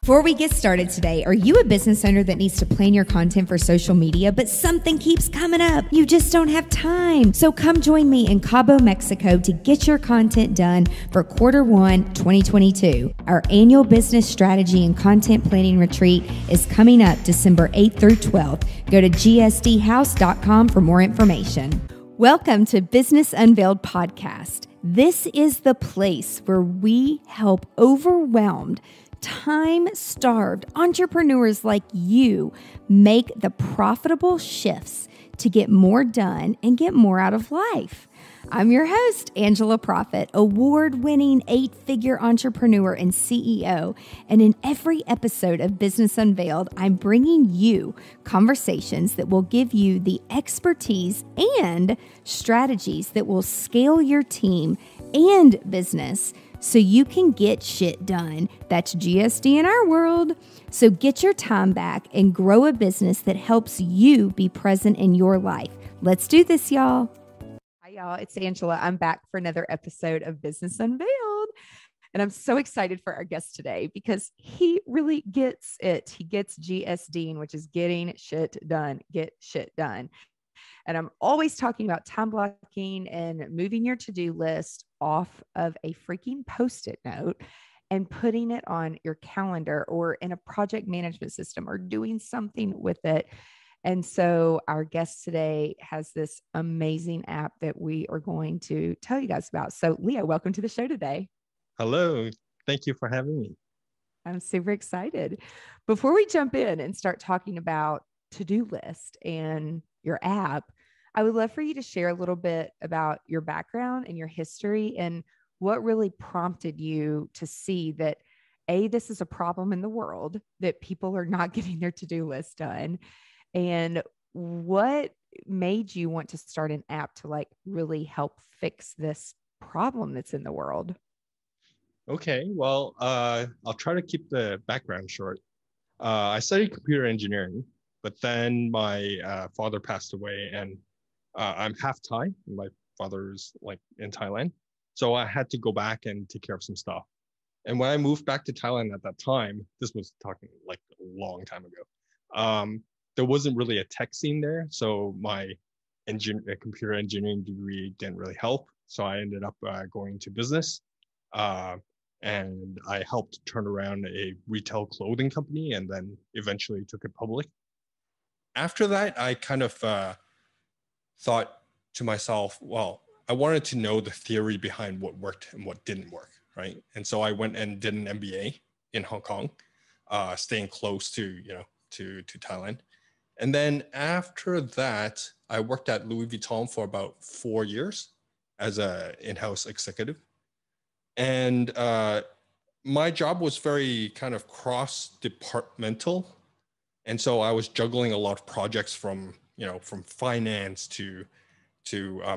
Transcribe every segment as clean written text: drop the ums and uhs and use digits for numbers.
Before we get started today, are you a business owner that needs to plan your content for social media, but something keeps coming up? You just don't have time. So come join me in Cabo, Mexico to get your content done for Q1 2022. Our annual business strategy and content planning retreat is coming up December 8th through 12th. Go to gsdhouse.com for more information. Welcome to Business Unveiled Podcast. This is the place where we help overwhelmed, time-starved entrepreneurs like you make the profitable shifts to get more done and get more out of life. I'm your host, Angela Profit, award-winning 8-figure entrepreneur and CEO. And in every episode of Business Unveiled, I'm bringing you conversations that will give you the expertise and strategies that will scale your team and business so you can get shit done. That's GSD in our world. So get your time back and grow a business that helps you be present in your life. Let's do this, y'all. Hi, y'all. It's Angela. I'm back for another episode of Business Unveiled. And I'm so excited for our guest today because he really gets it. He gets GSD, which is getting shit done. Get shit done. And I'm always talking about time blocking and moving your to-do list off of a freaking Post-it note and putting it on your calendar or in a project management system or doing something with it. And so our guest today has this amazing app that we are going to tell you guys about. So Leo, welcome to the show today. Hello. Thank you for having me. I'm super excited. Before we jump in and start talking about to-do list and your app, I would love for you to share a little bit about your background and your history and what really prompted you to see that, A, this is a problem in the world, that people are not getting their to-do list done. And what made you want to start an app to really help fix this problem that's in the world? Okay, well, I'll try to keep the background short. I studied computer engineering, but then my father passed away, and I'm half Thai. My father's in Thailand. So I had to go back and take care of some stuff. And when I moved back to Thailand at that time, this was talking a long time ago, there wasn't really a tech scene there. So my computer engineering degree didn't really help. So I ended up going to business. And I helped turn around a retail clothing company and then eventually took it public. After that, I kind of thought to myself, well, I wanted to know the theory behind what worked and what didn't work, right? And so I went and did an MBA in Hong Kong, staying close to Thailand. And then after that, I worked at Louis Vuitton for about 4 years as an in-house executive. And my job was very kind of cross-departmental. And so I was juggling a lot of projects from finance to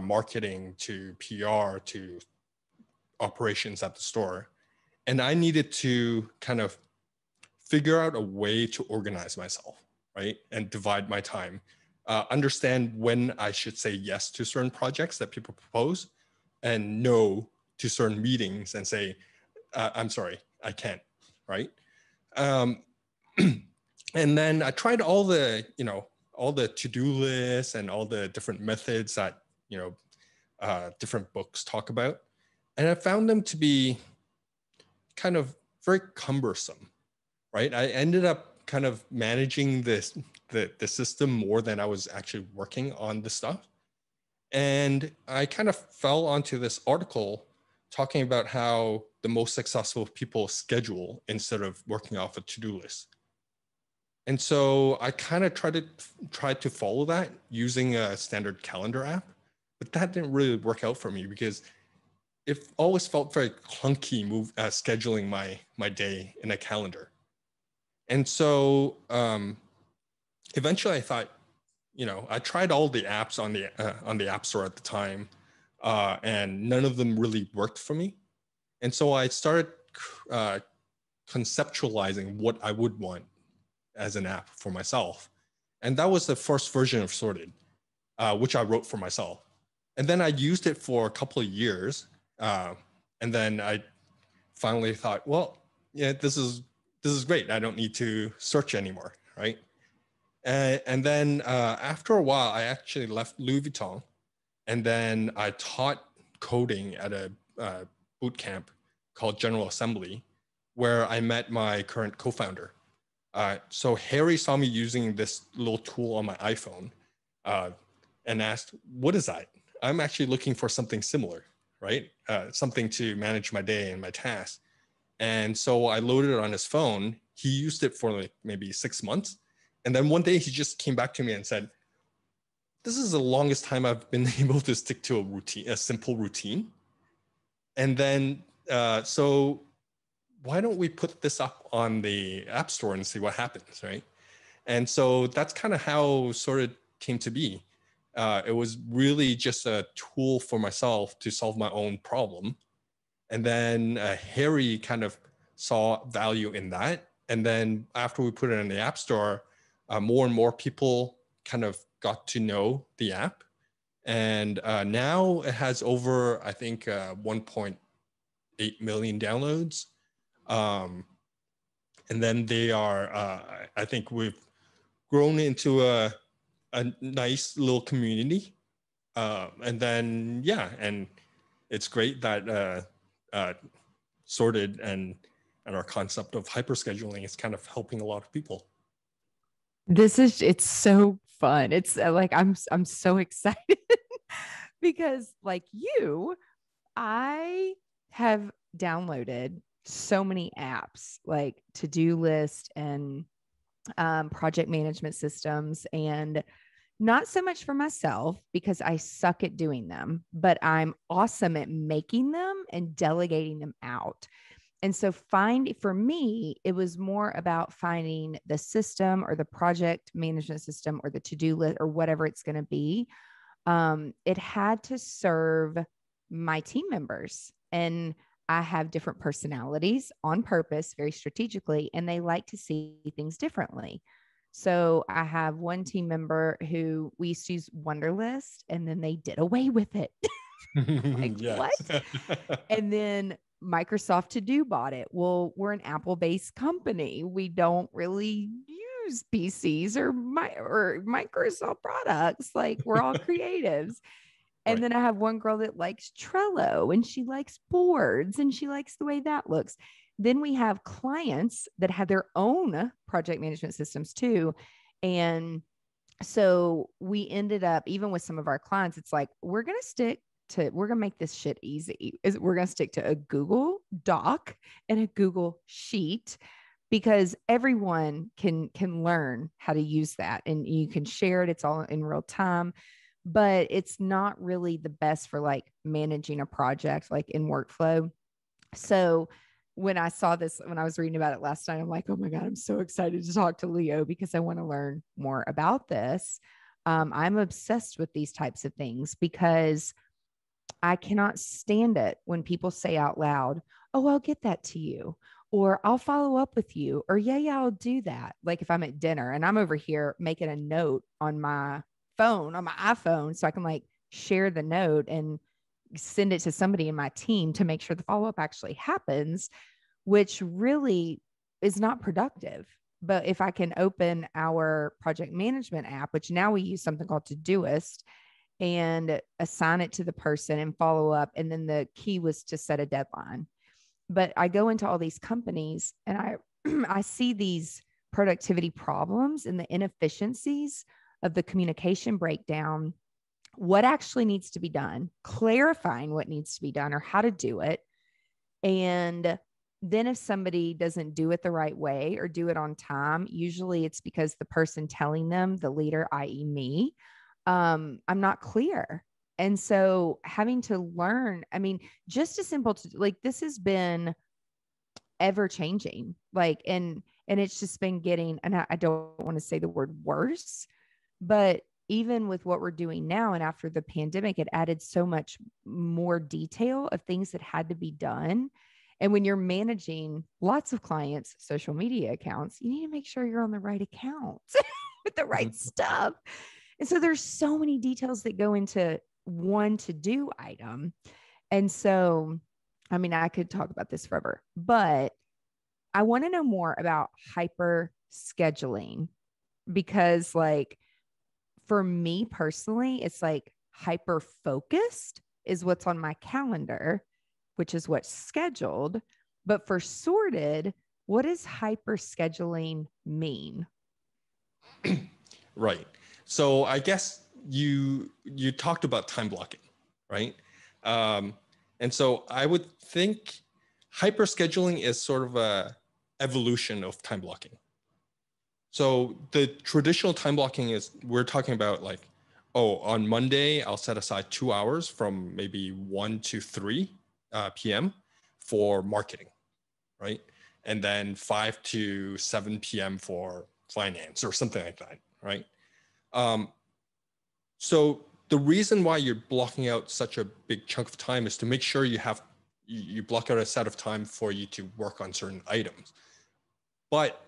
marketing to PR to operations at the store. And I needed to kind of figure out a way to organize myself, right? And divide my time, understand when I should say yes to certain projects that people propose and no to certain meetings and say, I'm sorry, I can't, right? And then I tried all the to-do lists and all the different methods that, different books talk about. And I found them to be kind of very cumbersome, right? I ended up kind of managing the system more than I was actually working on the stuff. And I kind of fell onto this article talking about how the most successful people schedule instead of working off a to-do list. And so I kind of tried to follow that using a standard calendar app, but that didn't really work out for me because it always felt very clunky scheduling my day in a calendar. And so eventually I thought, I tried all the apps on the App Store at the time, and none of them really worked for me. And so I started conceptualizing what I would want as an app for myself. And that was the first version of Sorted, which I wrote for myself. And then I used it for a couple of years. And then I finally thought, well, yeah, this is this is great. I don't need to search anymore, right? And then after a while, I actually left Louis Vuitton, and then I taught coding at a boot camp called General Assembly, where I met my current co-founder. So Harry saw me using this little tool on my iPhone and asked, "What is that?" I'm actually looking for something similar, right? Something to manage my day and my tasks. And so I loaded it on his phone. He used it for like maybe 6 months. And then one day he just came back to me and said, "This is the longest time I've been able to stick to a routine, a simple routine." And then, so why don't we put this up on the App Store and see what happens, right? And so that's kind of how sort of came to be. It was really just a tool for myself to solve my own problem. And then Harry kind of saw value in that. And then after we put it in the App Store, more and more people kind of got to know the app. And now it has over, I think, 1.8 million downloads. And then they are, I think we've grown into a nice little community. And then, yeah, and it's great that Sorted and our concept of hyperscheduling is kind of helping a lot of people. It's so fun. It's like, I'm so excited because like you, I have downloaded so many apps like to-do list and project management systems, and not so much for myself because I suck at doing them, but I'm awesome at making them and delegating them out. And so for me, it was more about finding the system or the project management system or the to-do list or whatever it's going to be. It had to serve my team members, and I have different personalities on purpose, very strategically, and they like to see things differently. So I have one team member who we used to use Wunderlist, and then they did away with it. Like, what? And then Microsoft To Do bought it. Well, we're an Apple-based company. We don't really use PCs or Microsoft products. Like, we're all creatives. And Right. then I have one girl that likes Trello, and she likes boards, and she likes the way that looks. Then we have clients that have their own project management systems too. And so we ended up, even with some of our clients, it's like, we're going to make this shit easy. We're going to stick to a Google Doc and a Google Sheet, because everyone can learn how to use that, and you can share it. It's all in real time, but it's not really the best for like managing a project, like in workflow. So when I saw this, when I was reading about it last night, I'm like, oh my God, I'm so excited to talk to Leo because I want to learn more about this. I'm obsessed with these types of things because I cannot stand it when people say out loud, "Oh, I'll get that to you," or "I'll follow up with you," or yeah, I'll do that. Like if I'm at dinner and I'm over here making a note on my phone, on my iPhone, so I can like share the note and send it to somebody in my team to make sure the follow up actually happens, which really is not productive. But if I can open our project management app, which now we use something called Todoist, and assign it to the person and follow up. And then the key was to set a deadline. But I go into all these companies and I see these productivity problems and the inefficiencies of the communication breakdown, what actually needs to be done, clarifying what needs to be done or how to do it. And then if somebody doesn't do it the right way or do it on time, usually it's because the person telling them, the leader, i.e. me, I'm not clear. And so having to learn, I mean, just as simple to like, this has been ever changing, like, and it's just been getting, and I don't want to say the word worse, but even with what we're doing now, and after the pandemic, it added so much more detail of things that had to be done. And when you're managing lots of clients' social media accounts, you need to make sure you're on the right accounts with the right stuff. And so there's so many details that go into one to-do item. And so, I mean, I could talk about this forever, but I want to know more about hyper scheduling because, like, for me personally, it's like hyper focused is what's on my calendar, which is what's scheduled. But for sorted, what does hyper scheduling mean? Right. So I guess you talked about time blocking, right? Um, and so I would think hyperscheduling is sort of a evolution of time blocking. So the traditional time blocking is we're talking about like, oh, on Monday I'll set aside 2 hours from maybe 1 to 3 p.m. for marketing, right? And then 5 to 7 p.m. for finance or something like that, right? So the reason why you're blocking out such a big chunk of time is to make sure you block out a set of time for you to work on certain items. But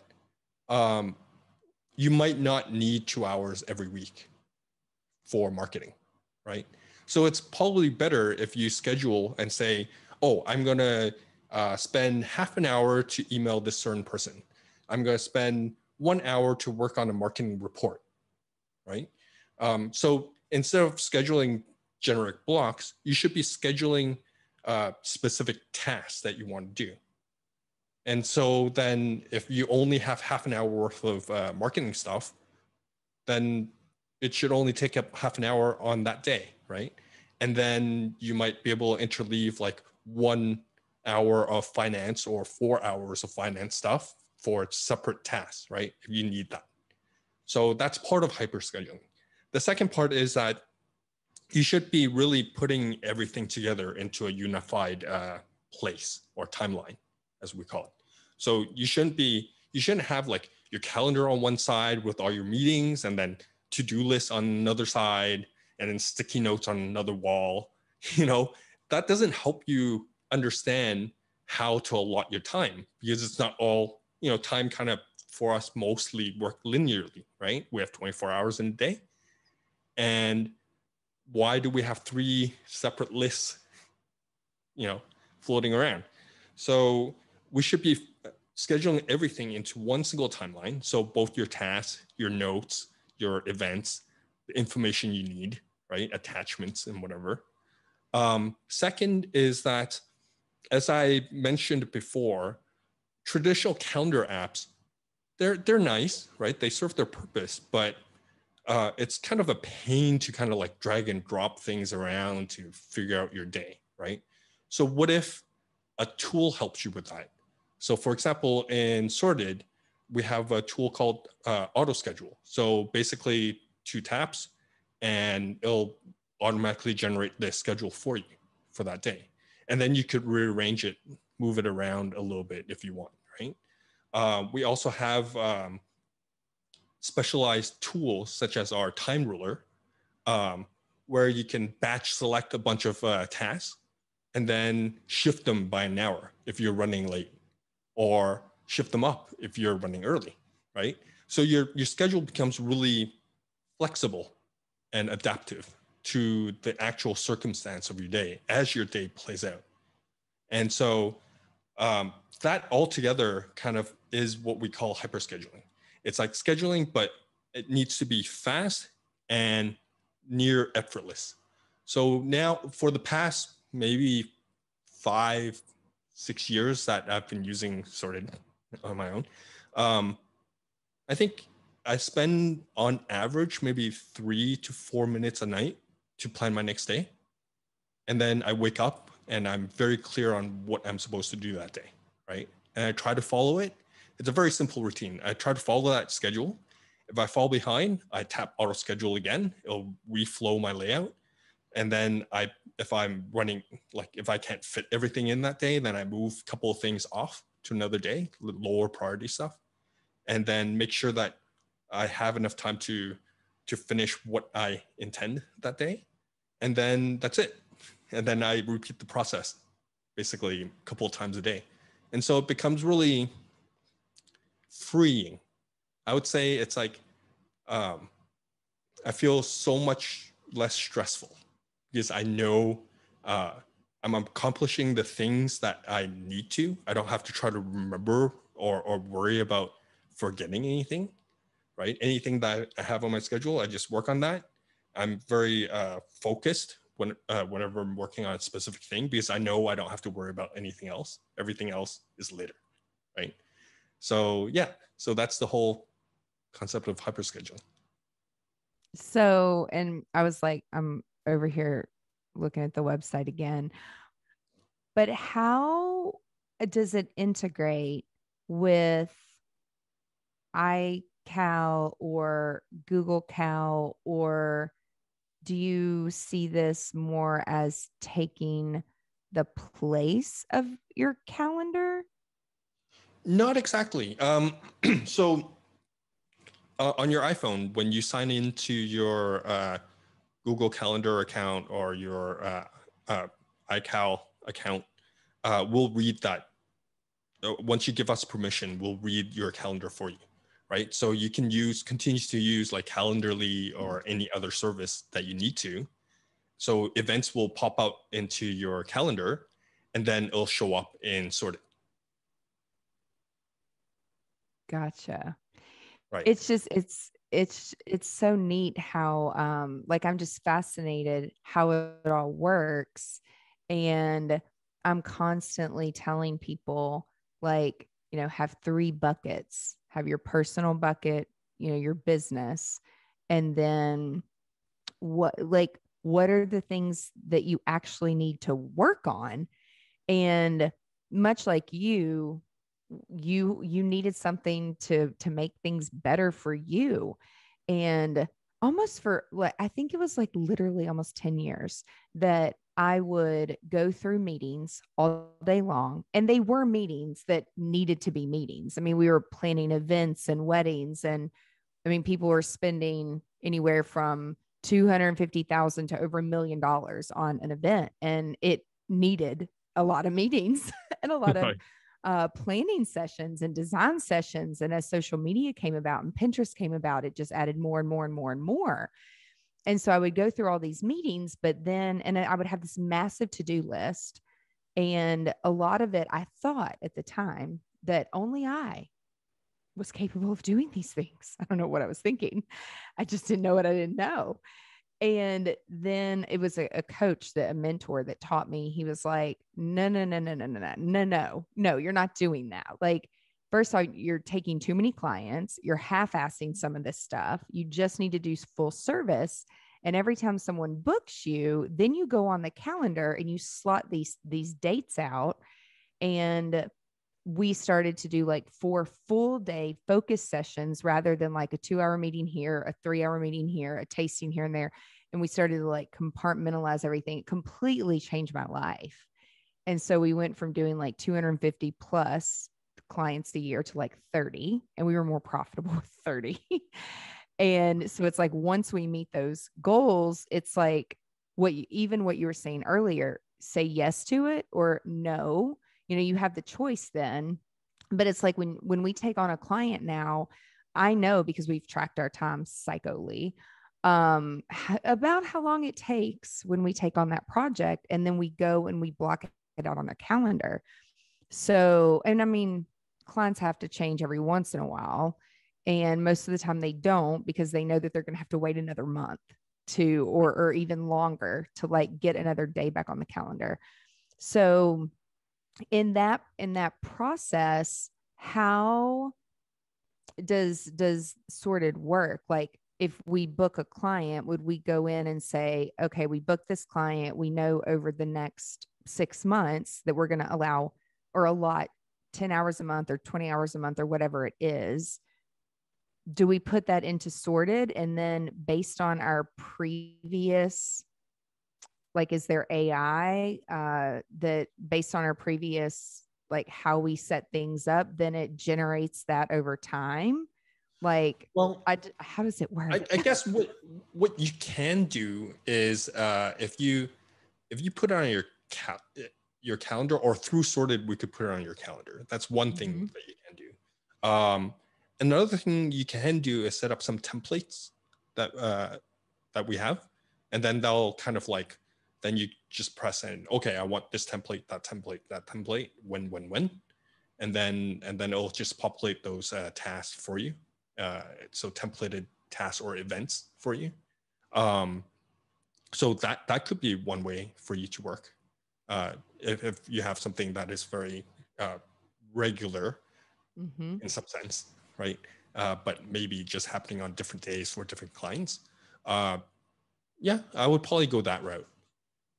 you might not need 2 hours every week for marketing, right? So it's probably better if you schedule and say, oh, I'm going to spend half an hour to email this certain person. I'm going to spend 1 hour to work on a marketing report, right? So instead of scheduling generic blocks, you should be scheduling specific tasks that you want to do. And so then if you only have half an hour worth of marketing stuff, then it should only take up half an hour on that day, right? And then you might be able to interleave like 1 hour of finance or 4 hours of finance stuff for separate tasks, right? If you need that. So that's part of hyperscheduling. The second part is that you should be really putting everything together into a unified place or timeline, as we call it. So you shouldn't have like your calendar on one side with all your meetings and then to-do lists on another side and then sticky notes on another wall. That doesn't help you understand how to allot your time because it's not all, time kind of for us mostly work linearly, right? We have 24 hours in a day. And why do we have 3 separate lists, floating around? So we should be scheduling everything into one single timeline. So both your tasks, your notes, your events, the information you need, right? Attachments and whatever. Second is that, as I mentioned before, traditional calendar apps, they're nice, right? They serve their purpose, but it's kind of a pain to kind of like drag and drop things around to figure out your day, right? So what if a tool helps you with that? So for example, in Sorted, we have a tool called Auto Schedule. So basically 2 taps and it'll automatically generate the schedule for you for that day. And then you could rearrange it, move it around a little bit if you want, right? We also have specialized tools such as our time ruler, where you can batch select a bunch of tasks and then shift them by an hour if you're running late, or shift them up if you're running early, right? So your schedule becomes really flexible and adaptive to the actual circumstance of your day as your day plays out. And so that altogether kind of is what we call hyperscheduling. It's like scheduling, but it needs to be fast and near effortless. So now for the past maybe 5-6 years that I've been using Sorted on my own, I think I spend on average maybe 3 to 4 minutes a night to plan my next day. And then I wake up and I'm very clear on what I'm supposed to do that day, right? And I try to follow it. It's a very simple routine. I try to follow that schedule. If I fall behind, I tap auto schedule again. It'll reflow my layout. And then if I'm running, like if I can't fit everything in that day, then I move a couple of things off to another day, lower priority stuff, and then make sure that I have enough time to finish what I intend that day. And then that's it. And then I repeat the process basically a couple of times a day. And so it becomes really freeing. I would say it's like, I feel so much less stressful because I know I'm accomplishing the things that I need to. I don't have to try to remember or worry about forgetting anything, right? Anything that I have on my schedule, I just work on that. I'm very focused whenever I'm working on a specific thing, because I know I don't have to worry about anything else. Everything else is later, right? So yeah, so that's the whole concept of hyperschedule. So, and I was like, I'm over here looking at the website again, but how does it integrate with iCal or Google Cal, or do you see this more as taking the place of your calendar? Not exactly. So on your iPhone, when you sign into your Google Calendar account or your iCal account, we'll read that. Once you give us permission, we'll read your calendar for you, right? So you can continue to use like Calendarly or any other service that you need to. So events will pop out into your calendar, and then it'll show up in Sorted. Gotcha. Right. It's just it's so neat how like I'm just fascinated how it all works. And I'm constantly telling people, like, have three buckets. Have your personal bucket, your business, and then what are the things that you actually need to work on. And much like you needed something to make things better for you. And almost for what I think it was like literally almost 10 years that I would go through meetings all day long, and they were meetings that needed to be meetings. I mean, we were planning events and weddings, and I mean, people were spending anywhere from 250,000 to over $1 million on an event, and it needed a lot of meetings and a lot of planning sessions and design sessions. And as social media came about and Pinterest came about, it just added more and more and more and more. And so I would go through all these meetings, but then, and I would have this massive to-do list. And a lot of it, I thought at the time that only I was capable of doing these things. I don't know what I was thinking. I just didn't know what I didn't know. And then it was a coach, a mentor that taught me. He was like, no, you're not doing that. Like, first of all, you're taking too many clients. You're half-assing some of this stuff. You just need to do full service. And every time someone books you, then you go on the calendar and you slot these dates out. And we started to do like 4 full day focus sessions rather than like a 2-hour meeting here, a 3-hour meeting here, a tasting here and there. And we started to like compartmentalize everything. It completely changed my life. And so we went from doing like 250 plus clients a year to like 30, and we were more profitable with 30. And so it's like, once we meet those goals, it's like what you were saying earlier, say yes to it or no. You have the choice then. But it's like when we take on a client now, I know, because we've tracked our time psychically, about how long it takes when we take on that project, and then we go and we block it out on a calendar. So, and I mean, clients have to change every once in a while, and most of the time they don't, because they know that they're going to have to wait another month to, or even longer to like get another day back on the calendar. So in that process, how does Sorted work? Like, if we book a client, would we go in and say, okay, we booked this client, we know over the next 6 months that we're going to allow or allot 10 hours a month or 20 hours a month or whatever it is? Do we put that into Sorted, and then based on our previous, like, is there AI that based on our previous, like how we set things up, then it generates that over time? Like, Well, how does it work? I guess what you can do is if you put it on your calendar, or through Sorted, we could put it on your calendar. That's one thing that you can do. Another thing you can do is set up some templates that we have, and then they'll kind of like, then you just press in, okay, I want this template, that template, that template, when, and then it'll just populate those tasks for you. So templated tasks or events for you. So that could be one way for you to work. If you have something that is very regular in some sense, right? But maybe just happening on different days for different clients. Yeah, I would probably go that route.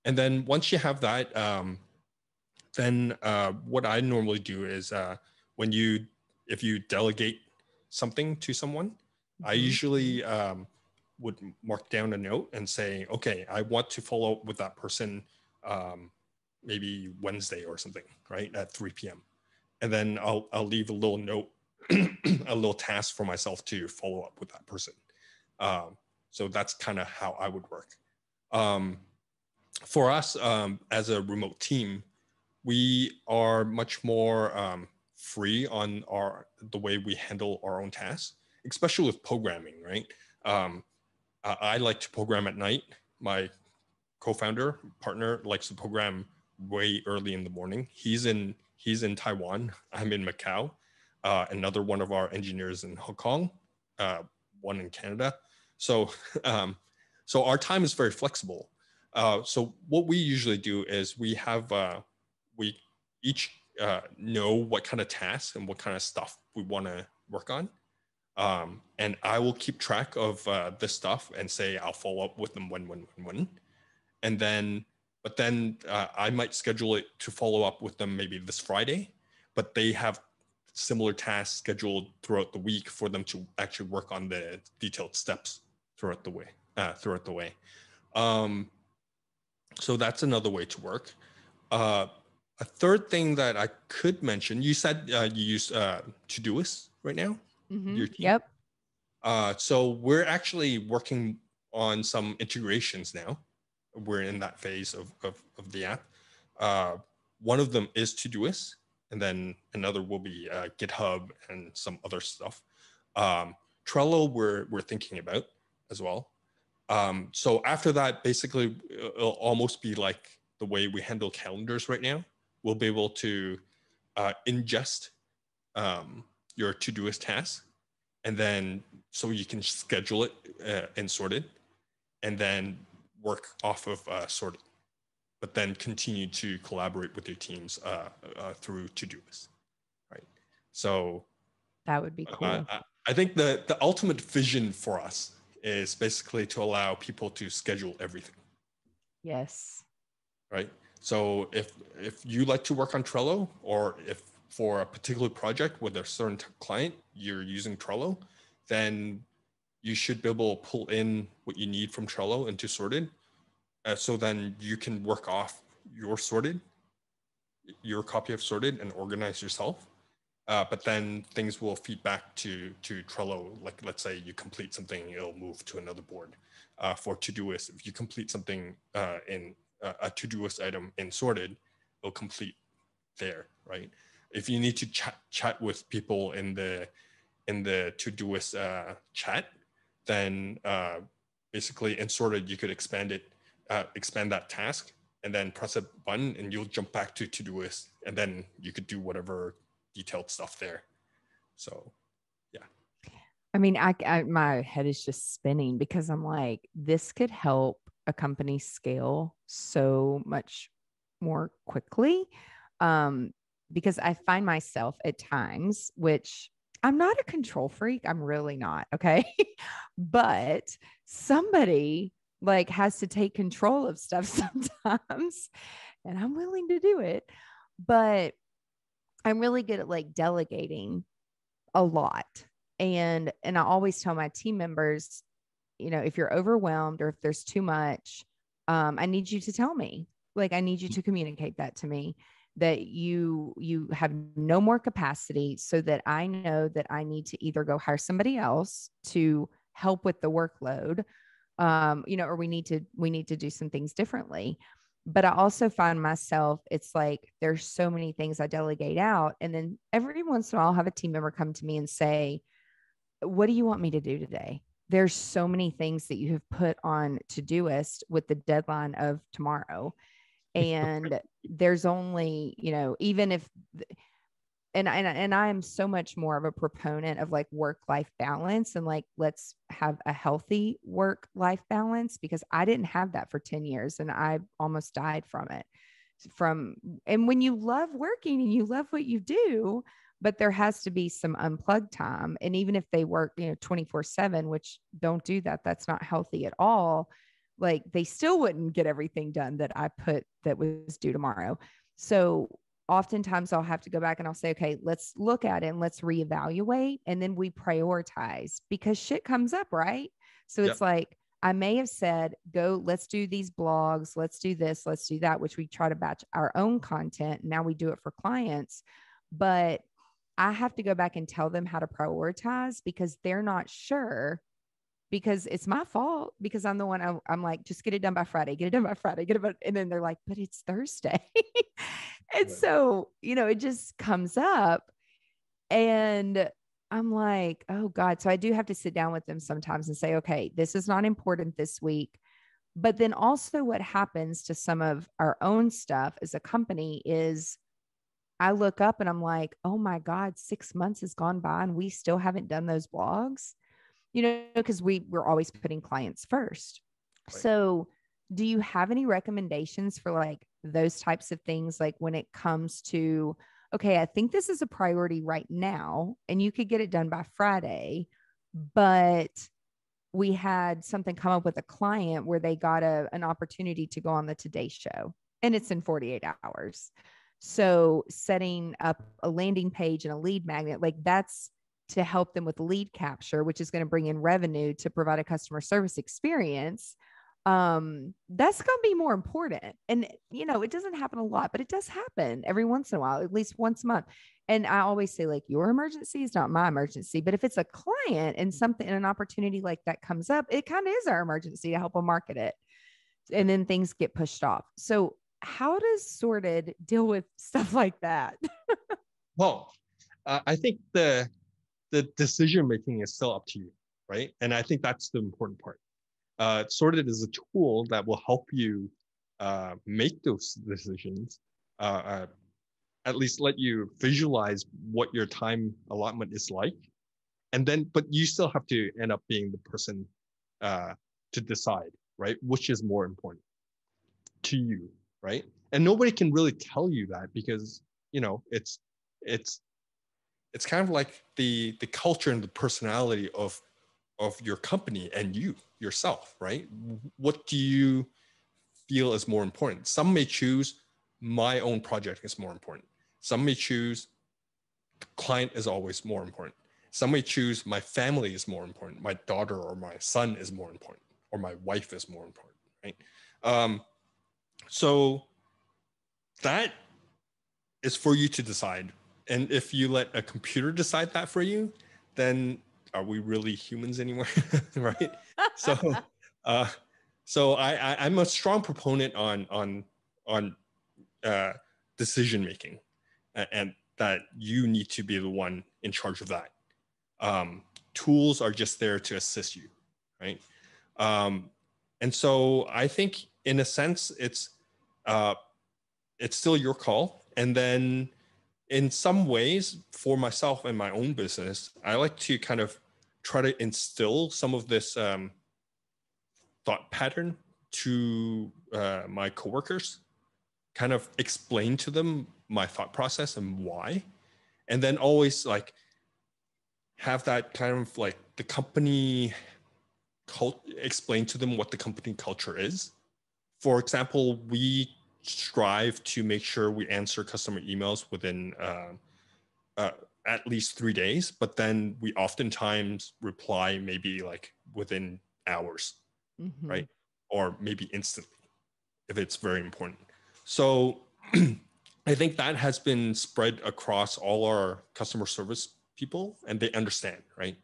And then once you have that, then what I normally do is if you delegate something to someone, I usually would mark down a note and say, okay, I want to follow up with that person maybe Wednesday or something, right, at 3 p.m. And then I'll leave a little note, a little task for myself to follow up with that person. So that's kind of how I would work. For us, as a remote team, we are much more free on the way we handle our own tasks, especially with programming, right? I like to program at night. My co-founder partner likes to program way early in the morning. He's in Taiwan. I'm in Macau. Another one of our engineers in Hong Kong, one in Canada. So so our time is very flexible. So what we usually do is we each know what kind of tasks and what kind of stuff we want to work on. And I will keep track of this stuff and say I'll follow up with them when. And then, but then I might schedule it to follow up with them maybe this Friday, but they have similar tasks scheduled throughout the week for them to actually work on the detailed steps throughout the way. So that's another way to work. A third thing that I could mention, you said you use Todoist right now? Your team? Yep. So we're actually working on some integrations now. We're in that phase of the app. One of them is Todoist, and then another will be GitHub and some other stuff. Trello we're thinking about as well. So after that, basically, it'll almost be like the way we handle calendars right now. We'll be able to ingest your Todoist tasks, and then so you can schedule it and sort it, and then work off of sorted, but then continue to collaborate with your teams through Todoist, right? So that would be cool. I think the ultimate vision for us is basically to allow people to schedule everything. Yes. Right. So if you like to work on Trello, or if for a particular project with a certain client you're using Trello, then you should be able to pull in what you need from Trello into Sorted. So then you can work off your copy of Sorted and organize yourself. But then things will feed back to Trello. Like, let's say you complete something, it'll move to another board. For Todoist, if you complete something in a Todoist item in Sorted, it'll complete there, right? If you need to chat with people in the Todoist chat, then basically in Sorted you could expand that task, and then press a button, and you'll jump back to Todoist, and then you could do whatever detailed stuff there. So, yeah. I mean, my head is just spinning because I'm like, this could help a company scale so much more quickly. Because I find myself at times, which I'm not a control freak. I'm really not. Okay. But somebody like has to take control of stuff sometimes, and I'm willing to do it, but I'm really good at like delegating a lot. And I always tell my team members, if you're overwhelmed or if there's too much, I need you to tell me. Like, I need you to communicate that to me, that you have no more capacity, so that I know that I need to either go hire somebody else to help with the workload, or we need to do some things differently. But I also find myself, it's like, there's so many things I delegate out. And then every once in a while I'll have a team member come to me and say, what do you want me to do today? There's so many things that you have put on Todoist with the deadline of tomorrow. And there's only, even if and I am so much more of a proponent of like work-life balance and like, let's have a healthy work-life balance, because I didn't have that for 10 years and I almost died from it. And when you love working and you love what you do, but there has to be some unplugged time. And even if they work, 24/7, which don't do that, that's not healthy at all. Like they still wouldn't get everything done that I put that was due tomorrow. So oftentimes I'll have to go back and I'll say, okay, let's look at it and let's reevaluate. And then we prioritize, because shit comes up, right? So it's like, I may have said, go, let's do these blogs, let's do this, let's do that, which we try to batch our own content. Now we do it for clients, but I have to go back and tell them how to prioritize, because they're not sure, because it's my fault, because I'm the one I'm like, just get it done by Friday, get it done by Friday, get it by, and then they're like, but it's Thursday. And so, it just comes up and I'm like, oh God. So I do have to sit down with them sometimes and say, okay, this is not important this week. But then also what happens to some of our own stuff as a company is I look up and I'm like, oh my God, 6 months has gone by and we still haven't done those blogs, because we're always putting clients first. Right. So do you have any recommendations for like those types of things? Like when it comes to, okay, I think this is a priority right now and you could get it done by Friday, but we had something come up with a client where they got an opportunity to go on the Today Show and it's in 48 hours. So setting up a landing page and a lead magnet, like that's to help them with lead capture, which is going to bring in revenue to provide a customer service experience. That's going to be more important. And, it doesn't happen a lot, but it does happen every once in a while, at least once a month. And I always say, like, your emergency is not my emergency, but if it's a client and an opportunity like that comes up, it kind of is our emergency to help them market it. And then things get pushed off. So how does Sorted deal with stuff like that? Well, I think the decision-making is still up to you, right? And I think that's the important part. Sorted is a tool that will help you make those decisions, at least let you visualize what your time allotment is like. And then, but you still have to end up being the person to decide, right? Which is more important to you, right? And nobody can really tell you that because, it's kind of like the culture and the personality of your company and yourself, right? What do you feel is more important? Some may choose my own project is more important. Some may choose client is always more important. Some may choose my family is more important. My daughter or my son is more important, or my wife is more important, right? So that is for you to decide. And if you let a computer decide that for you, then are we really humans anymore? Right? So I'm a strong proponent on decision making, and that you need to be the one in charge of that. Tools are just there to assist you, right? And so I think in a sense it's still your call. And then in some ways, for myself and my own business, I like to kind of try to instill some of this thought pattern to my coworkers, kind of explain to them my thought process and why, and then always like have that kind of like the company explain to them what the company culture is. For example, we strive to make sure we answer customer emails within at least 3 days, but then we oftentimes reply maybe like within hours, right? Or maybe instantly if it's very important. So I think that has been spread across all our customer service people, and they understand, right?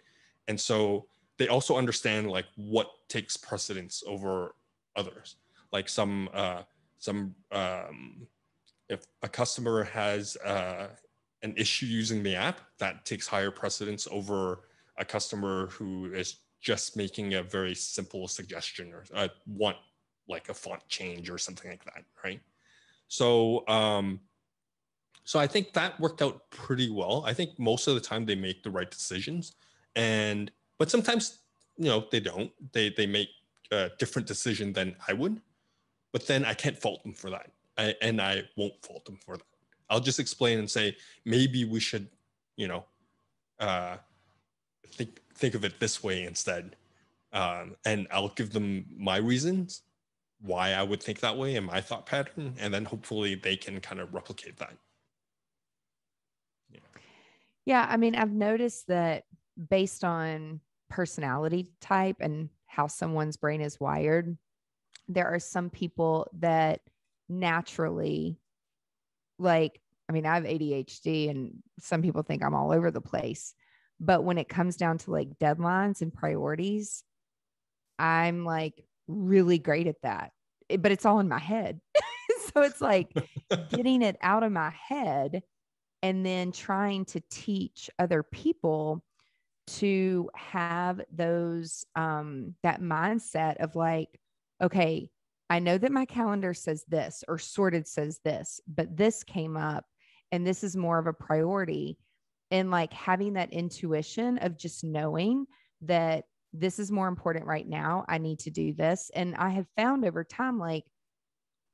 And so they also understand like what takes precedence over others. Like if a customer has an issue using the app, that takes higher precedence over a customer who is just making a very simple suggestion or want like a font change or something like that, right? So So I think that worked out pretty well. I think most of the time they make the right decisions, but sometimes they don't. They make a different decision than I would, but then I can't fault them for that, and I won't fault them for that. I'll just explain and say maybe we should, uh, think of it this way instead, and I'll give them my reasons why I would think that way and my thought pattern, and then hopefully they can kind of replicate that. Yeah, I mean, I've noticed that based on personality type and how someone's brain is wired, there are some people that naturally, like, I mean, I have ADHD and some people think I'm all over the place. But when it comes down to like deadlines and priorities, I'm like really great at that. But it's all in my head. So it's like getting it out of my head and then trying to teach other people to have those that mindset of like, okay, I know that my calendar says this or sorted says this, but this came up and this is more of a priority. And like having that intuition of just knowing that this is more important right now. I need to do this. And I have found over time, like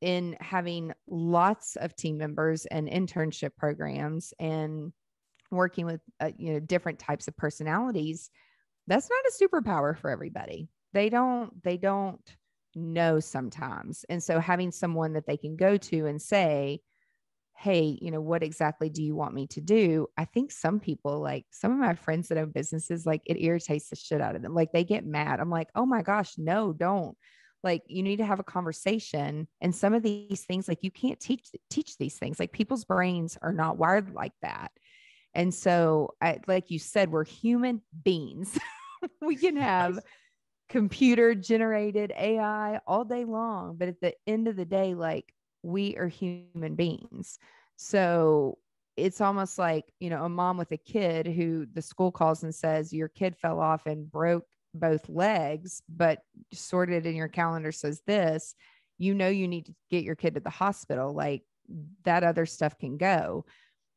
in having lots of team members and internship programs and working with different types of personalities, that's not a superpower for everybody. They don't know sometimes. And so having someone that they can go to and say, hey, what exactly do you want me to do? I think some people, like some of my friends that own businesses, like it irritates the shit out of them. Like they get mad. I'm like, oh my gosh, no, don't. Like you need to have a conversation. And some of these things, like you can't teach these things. Like people's brains are not wired like that. And so like you said, we're human beings. We can have computer generated AI all day long, but at the end of the day, like we are human beings. So it's almost like, a mom with a kid who the school calls and says, your kid fell off and broke both legs, but sorted in your calendar says this, you need to get your kid to the hospital. Like that other stuff can go.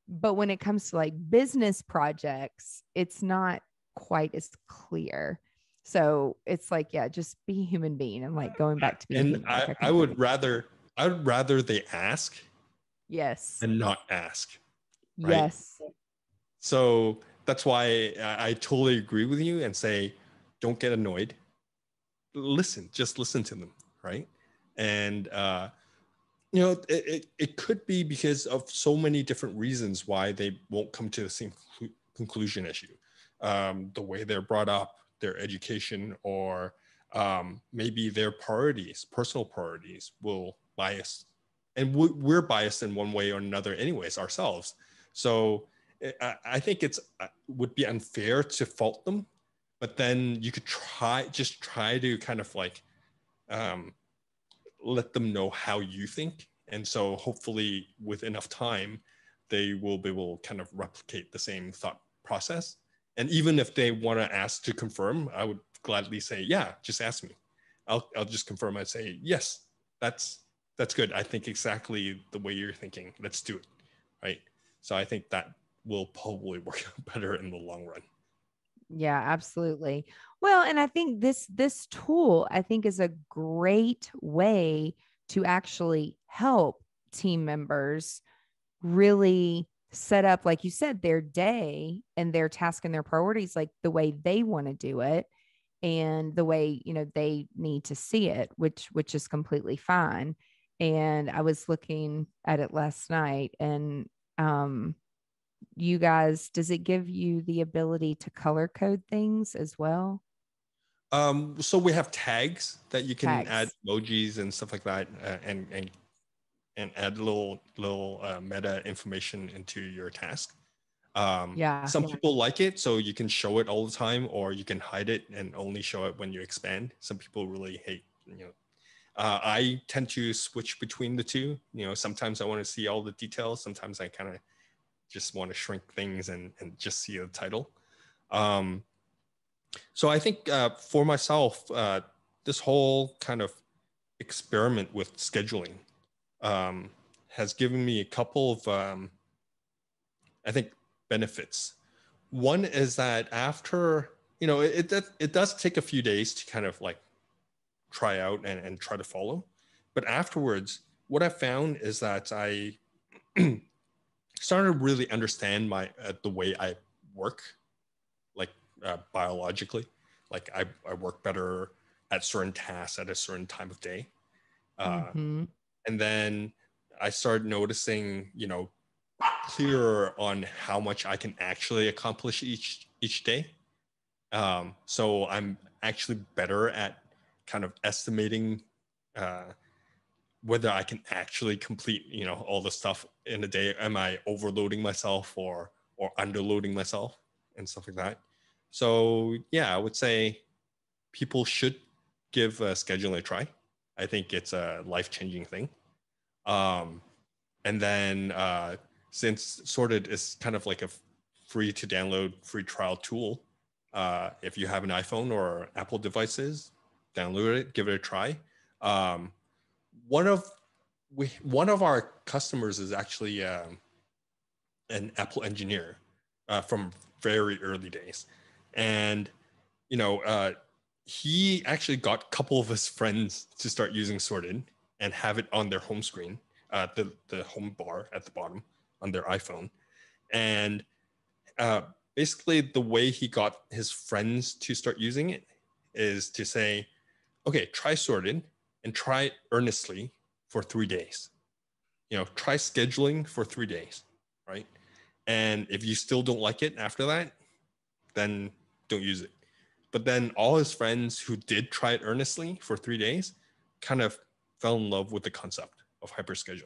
But when it comes to like business projects, it's not quite as clear. So it's like, yeah, just be a human being and like going back to being and human. Like I would rather they ask yes and not ask. Right? Yes. So that's why I totally agree with you and say, don't get annoyed. Just listen to them. Right. And, it could be because of so many different reasons why they won't come to the same conclusion as you. The way they're brought up, their education, or maybe their priorities, personal priorities will bias. And we're biased in one way or another anyways ourselves. So I think would be unfair to fault them, but then you could try to kind of like let them know how you think. And so hopefully with enough time, they will be able to kind of replicate the same thought process. And even if they want to ask to confirm, I would gladly say, yeah, just ask me. I'll just confirm. I'd say, yes, that's good. I think exactly the way you're thinking. Let's do it. Right. So I think that will probably work out better in the long run. Yeah, absolutely. Well, and I think this tool, I think, is a great way to actually help team members really set up, like you said, their day and their task and their priorities, like the way they want to do it and the way, they need to see it, which is completely fine. And I was looking at it last night and, you guys, does it give you the ability to color code things as well? So we have tags that you can Tags. add emojis and stuff like that, and add little meta information into your task. Some people like it, so you can show it all the time, or you can hide it and only show it when you expand. Some people really hate, I tend to switch between the two. Sometimes I want to see all the details. Sometimes I kind of just want to shrink things and just see the title. So I think for myself, this whole kind of experiment with scheduling has given me a couple of I think, benefits. One is that after, it does take a few days to kind of like try out and try to follow. But afterwards, what I found is that I started to really understand the way I work, like biologically. Like I work better at certain tasks at a certain time of day. Mm-hmm. And then I started noticing, clearer on how much I can actually accomplish each day. So I'm actually better at kind of estimating whether I can actually complete, all the stuff in a day. Am I overloading myself or underloading myself and stuff like that? So yeah, I would say people should give scheduling a try. I think it's a life-changing thing. Um, and then since Sorted is kind of like a free to download, free trial tool, if you have an iPhone or Apple devices, download it, give it a try. Um, one of one of our customers is actually an Apple engineer from very early days, and you know, uh, he actually got a couple of his friends to start using Sorted and have it on their home screen, the home bar at the bottom on their iPhone, and uh, basically the way he got his friends to start using it is to say, okay, try Sorted and try it earnestly for 3 days. Try scheduling for 3 days, right? And if you still don't like it after that, then don't use it. But then all his friends who did try it earnestly for 3 days kind of fell in love with the concept of hyperscheduling.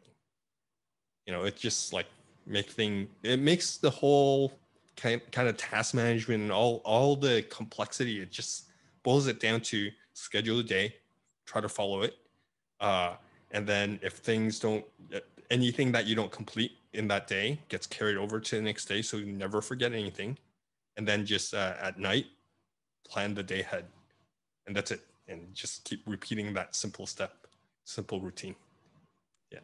It just like it makes the whole kind of task management and all the complexity, it just boils it down to schedule a day, try to follow it. And then if things don't, anything that you don't complete in that day gets carried over to the next day, so you never forget anything. And then just at night, plan the day ahead, and that's it. And just keep repeating that simple routine. Yeah.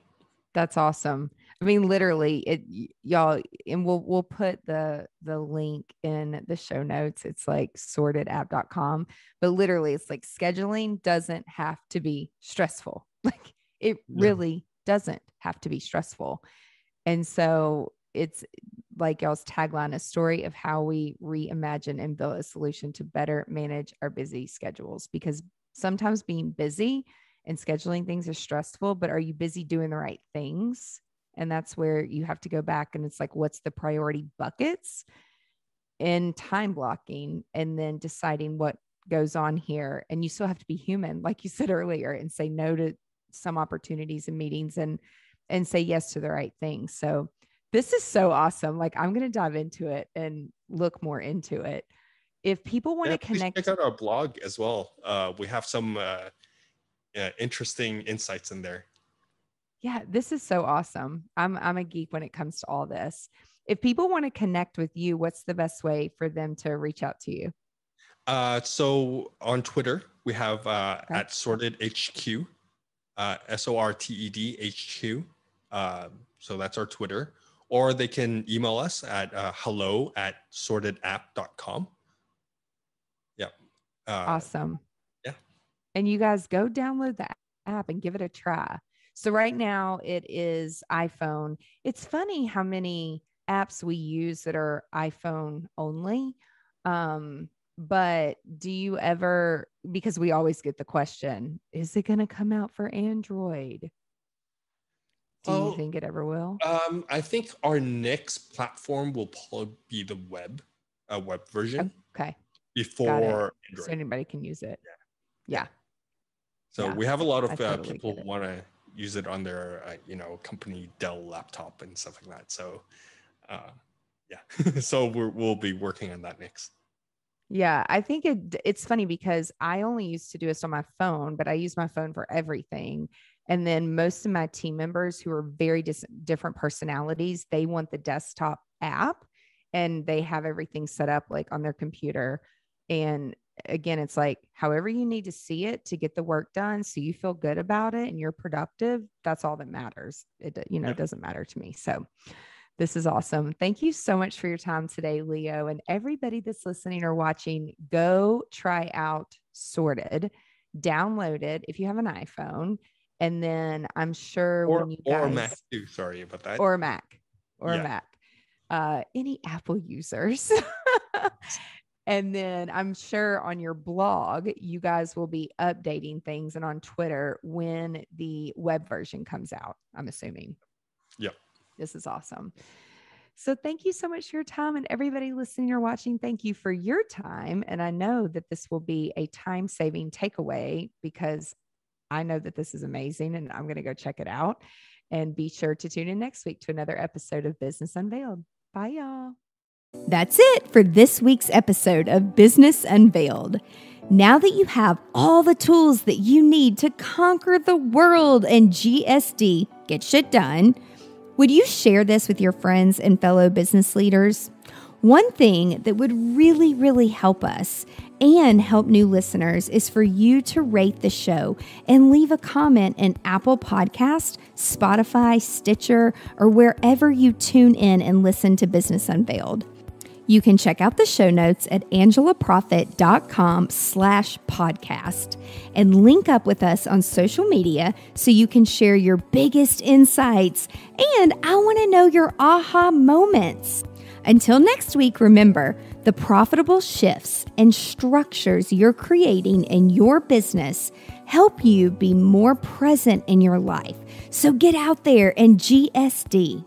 That's awesome. I mean, literally y'all, and we'll put the link in the show notes. It's like sortedapp.com, but literally it's like scheduling doesn't have to be stressful. Like it really doesn't have to be stressful. And so it's like y'all's tagline, a story of how we reimagine and build a solution to better manage our busy schedules, because sometimes being busy and scheduling things is stressful, but are you busy doing the right things? And that's where you have to go back and it's like, what's the priority buckets and time blocking, and then deciding what goes on here. And you still have to be human, like you said earlier, and say no to some opportunities and meetings and say yes to the right things. So this is so awesome. Like I'm going to dive into it and look more into it. If people want to connect, check out our blog as well. We have some interesting insights in there. Yeah, this is so awesome. I'm a geek when it comes to all this. If people want to connect with you, what's the best way for them to reach out to you? So on Twitter, we have at Sorted HQ, SORTED HQ. So that's our Twitter. Or they can email us at hello@sortedapp.com. Yeah. Awesome. Yeah. And you guys go download the app and give it a try. So right now it is iPhone. It's funny how many apps we use that are iPhone only. But do you ever, because we always get the question, is it going to come out for Android? Do you think it ever will? I think our next platform will probably be the web version. Okay. Before Android. So anybody can use it. Yeah. So we have a lot of people who want to use it on their, company Dell laptop and stuff like that. So, so we'll be working on that next. Yeah, I think it's funny because I only used to do this on my phone, but I use my phone for everything. And then most of my team members who are very different personalities, they want the desktop app and they have everything set up like on their computer. And again, it's like however you need to see it to get the work done so you feel good about it and you're productive. That's all that matters. It doesn't matter to me. So This is awesome. Thank you so much for your time today, Leo. And everybody that's listening or watching, go try out Sorted, download it if you have an iPhone. And then I'm sure when you guys, or Mac too, sorry about that. Or Mac, any Apple users. And then I'm sure on your blog, you guys will be updating things, and on Twitter when the web version comes out, I'm assuming. Yep. This is awesome. So thank you so much for your time, and everybody listening or watching, thank you for your time. And I know that this will be a time-saving takeaway because I know that this is amazing, and I'm going to go check it out. And be sure to tune in next week to another episode of Business Unveiled. Bye, y'all. That's it for this week's episode of Business Unveiled. Now that you have all the tools that you need to conquer the world and GSD, get shit done, would you share this with your friends and fellow business leaders? One thing that would really, really help us and help new listeners is for you to rate the show and leave a comment in Apple Podcast, Spotify, Stitcher, or wherever you tune in and listen to Business Unveiled. You can check out the show notes at angelaprofit.com/podcast and link up with us on social media so you can share your biggest insights. And I want to know your aha moments. Until next week, remember, the profitable shifts and structures you're creating in your business help you be more present in your life. So get out there and GSD.